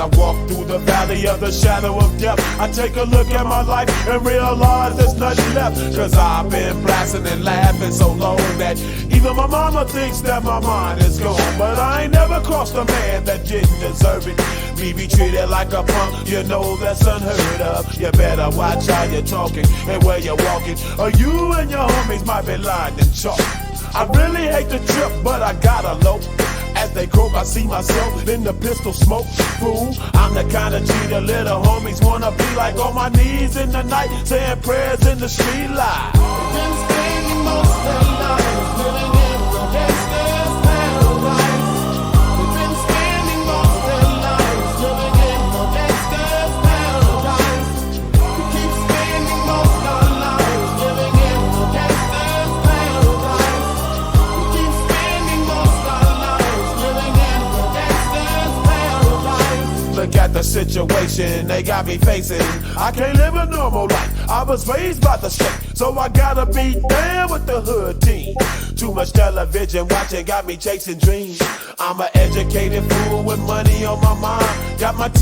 I walk through the valley of the shadow of death, I take a look at my life and realize there's nothing left. Cause I've been blasting and laughing so long that even my mama thinks that my mind is gone. But I ain't never crossed a man that didn't deserve it. Me be treated like a punk, you know that's unheard of. You better watch how you're talking and where you're walking, or you and your homies might be lying in chalk. I really hate the trip, but I gotta low. As they croak, I see myself in the pistol smoke. Fool, I'm the kind of G the little homies wanna be like, on my knees in the night, saying prayers in the street light. Been spending most of their lives living in the gangster's paradise. We've been spending most of their lives living in the gangster's paradise. We keep spending most of our lives living in the gangster's paradise. We keep spending most of our lives living in the gangster's paradise. Look at the situation they got me facing. I can't live a normal life. I was raised by the state, so I gotta be down with the hood team. Too much television watching got me chasing dreams. I'm an educated fool with money on my mind. Got my